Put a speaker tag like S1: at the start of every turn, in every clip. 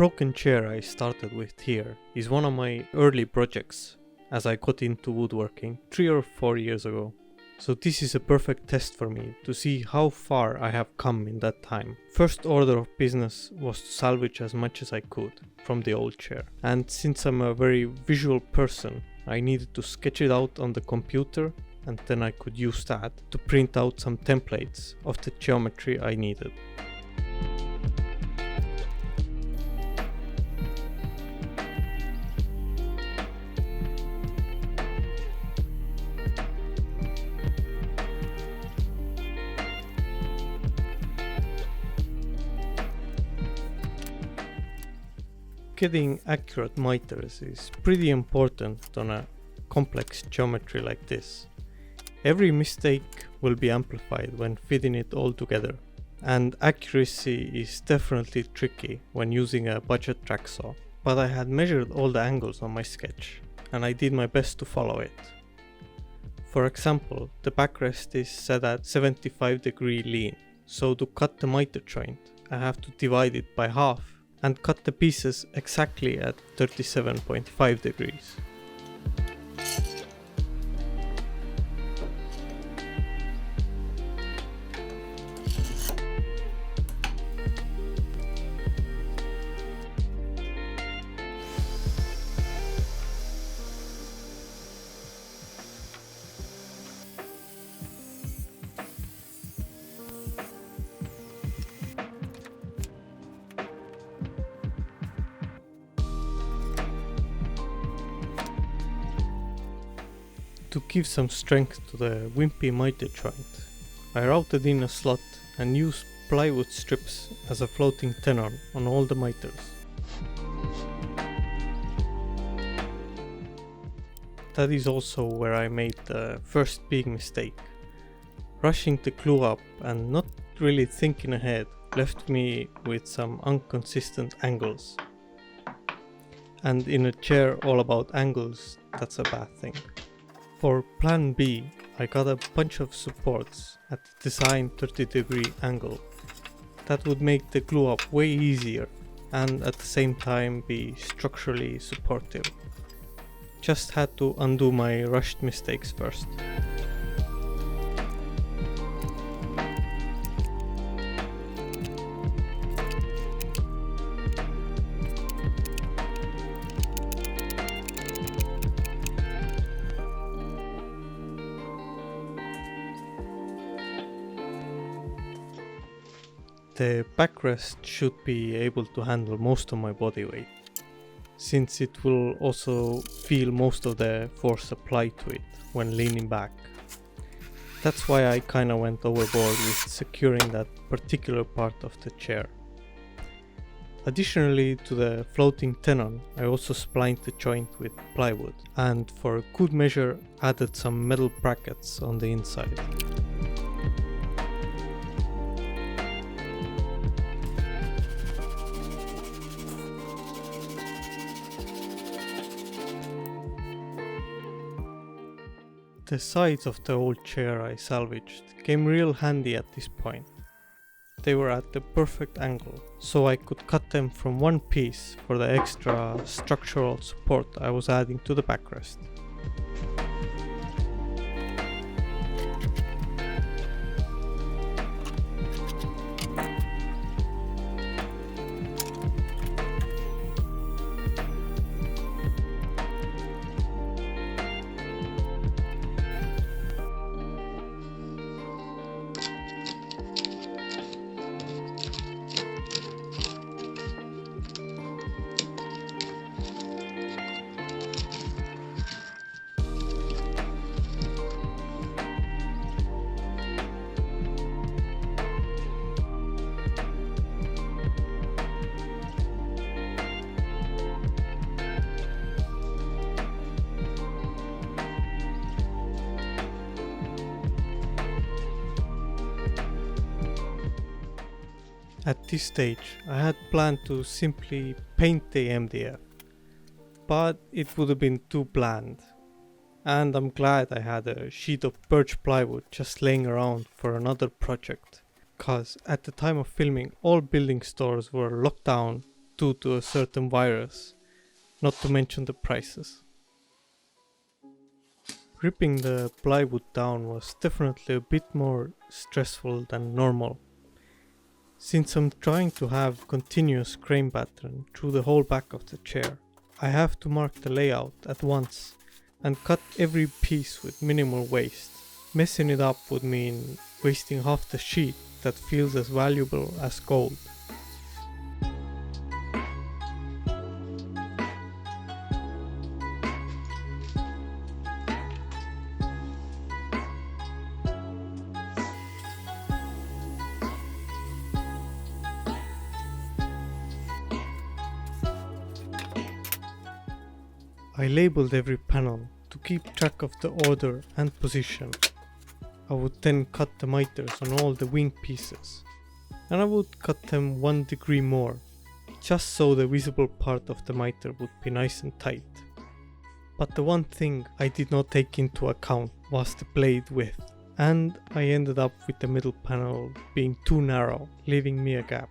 S1: broken chair I started with here is one of my early projects as I got into woodworking 3 or 4 years ago. So this is a perfect test for me to see how far I have come in that time. First order of business was to salvage as much as I could from the old chair. And since I'm a very visual person, I needed to sketch it out on the computer, and then I could use that to print out some templates of the geometry I needed. Getting accurate miters is pretty important on a complex geometry like this. Every mistake will be amplified when fitting it all together, and accuracy is definitely tricky when using a budget track saw. But I had measured all the angles on my sketch, and I did my best to follow it. For example, the backrest is set at 75° lean, so to cut the miter joint, I have to divide it by half and cut the pieces exactly at 37.5 degrees. To give some strength to the wimpy miter joint, I routed in a slot and used plywood strips as a floating tenon on all the miters. That is also where I made the first big mistake. Rushing the glue up and not really thinking ahead left me with some inconsistent angles. And in a chair all about angles, that's a bad thing. For plan B, I got a bunch of supports at the designed 30° angle. That would make the glue up way easier and at the same time be structurally supportive. Just had to undo my rushed mistakes first. The backrest should be able to handle most of my body weight, since it will also feel most of the force applied to it when leaning back. That's why I kinda went overboard with securing that particular part of the chair. Additionally to the floating tenon, I also splined the joint with plywood, and for good measure added some metal brackets on the inside. The sides of the old chair I salvaged came real handy at this point. They were at the perfect angle, so I could cut them from one piece for the extra structural support I was adding to the backrest. At this stage, I had planned to simply paint the MDF, but it would have been too bland. And I'm glad I had a sheet of birch plywood just laying around for another project, cause at the time of filming all building stores were locked down due to a certain virus, not to mention the prices. Ripping the plywood down was definitely a bit more stressful than normal, since I'm trying to have continuous grain pattern through the whole back of the chair. I have to mark the layout at once and cut every piece with minimal waste. Messing it up would mean wasting half the sheet that feels as valuable as gold. I labeled every panel to keep track of the order and position. I would then cut the miters on all the wing pieces, and I would cut them 1 degree more, just so the visible part of the miter would be nice and tight. But the one thing I did not take into account was the blade width, and I ended up with the middle panel being too narrow, leaving me a gap.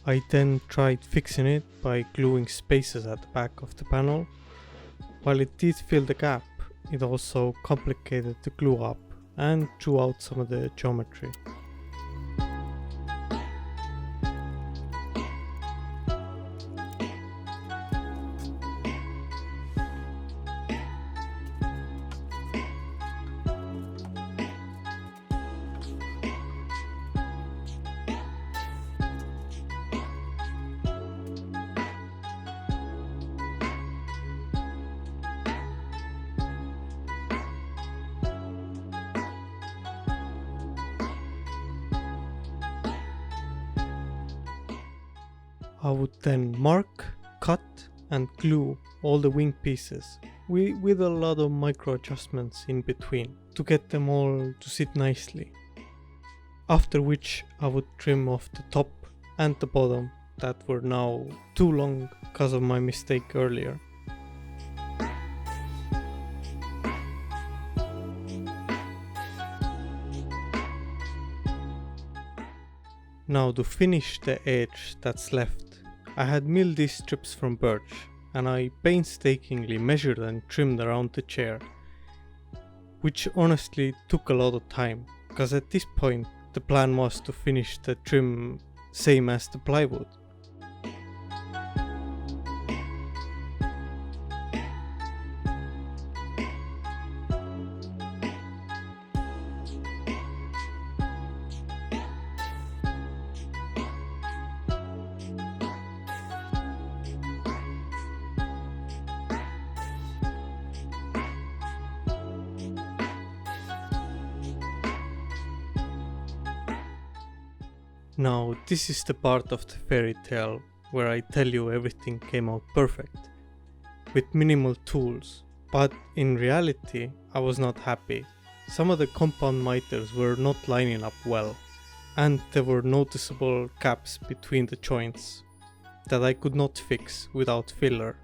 S1: I then tried fixing it by gluing spaces at the back of the panel. While it did fill the gap, it also complicated the glue up and drew out some of the geometry. I would then mark, cut and glue all the wing pieces with a lot of micro adjustments in between to get them all to sit nicely. After which I would trim off the top and the bottom that were now too long because of my mistake earlier. Now to finish the edge that's left, I had milled these strips from Birch and I painstakingly measured and trimmed around the chair, which honestly took a lot of time, because at this point the plan was to finish the trim same as the plywood. Now this is the part of the fairy tale where I tell you everything came out perfect, with minimal tools, but in reality I was not happy. Some of the compound miters were not lining up well, and there were noticeable gaps between the joints that I could not fix without filler,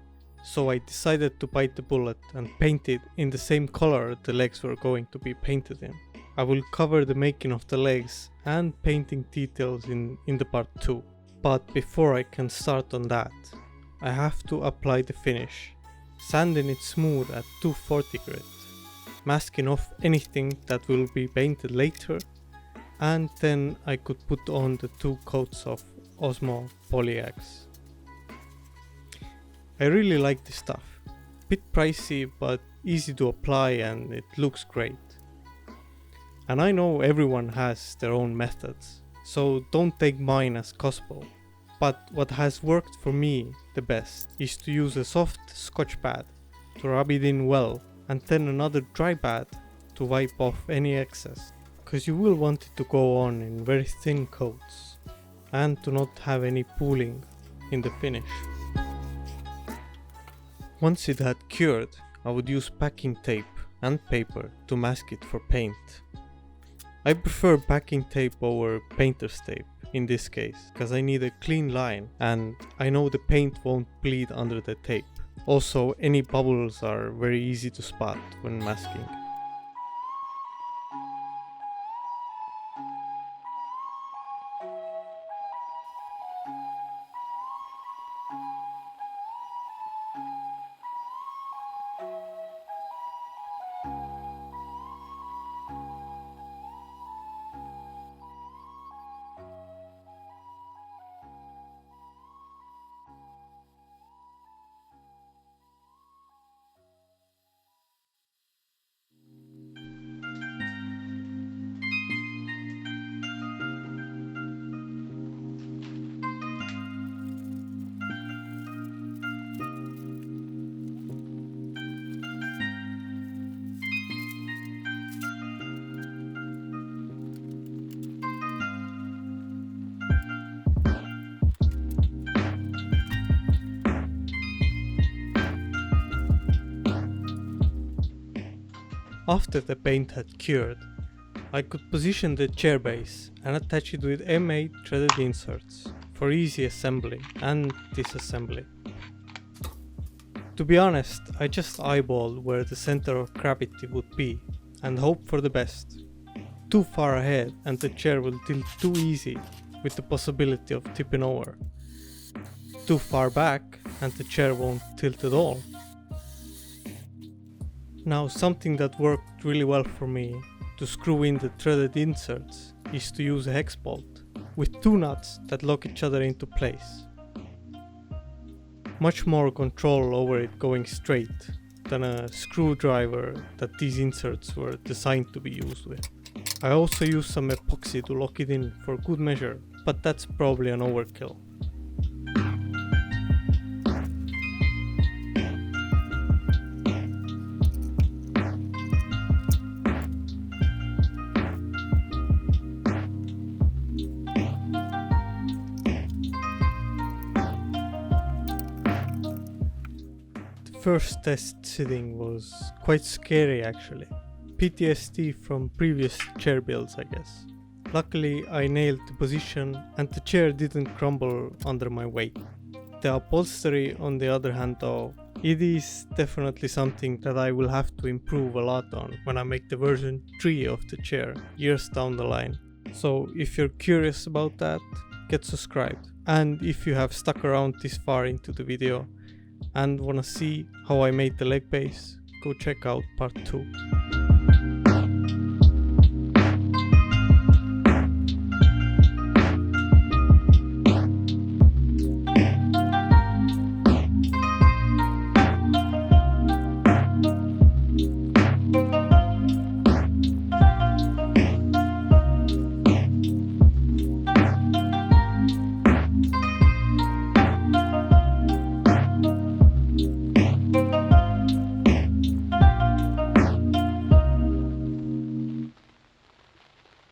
S1: so I decided to bite the bullet and paint it in the same color the legs were going to be painted in. I will cover the making of the legs and painting details in the part 2. But before I can start on that, I have to apply the finish, sanding it smooth at 240 grit, masking off anything that will be painted later, and then I could put on the 2 coats of Osmo Poly-X. I really like this stuff. Bit pricey but easy to apply and it looks great. And I know everyone has their own methods, so don't take mine as gospel. But what has worked for me the best is to use a soft scotch pad to rub it in well, and then another dry pad to wipe off any excess, cause you will want it to go on in very thin coats and to not have any pooling in the finish. Once it had cured, I would use packing tape and paper to mask it for paint. I prefer packing tape over painter's tape in this case, because I need a clean line and I know the paint won't bleed under the tape. Also, any bubbles are very easy to spot when masking. After the paint had cured, I could position the chair base and attach it with M8 threaded inserts for easy assembly and disassembly. To be honest, I just eyeballed where the center of gravity would be and hope for the best. Too far ahead and the chair will tilt too easy with the possibility of tipping over. Too far back and the chair won't tilt at all. Now something that worked really well for me to screw in the threaded inserts is to use a hex bolt with two nuts that lock each other into place. Much more control over it going straight than a screwdriver that these inserts were designed to be used with. I also use some epoxy to lock it in for good measure, but that's probably an overkill. First test sitting was quite scary actually. PTSD from previous chair builds, I guess. Luckily I nailed the position and the chair didn't crumble under my weight. The upholstery on the other hand though, it is definitely something that I will have to improve a lot on when I make the version 3 of the chair years down the line. So if you're curious about that, get subscribed. And if you have stuck around this far into the video and wanna see how I made the leg base, go check out part 2.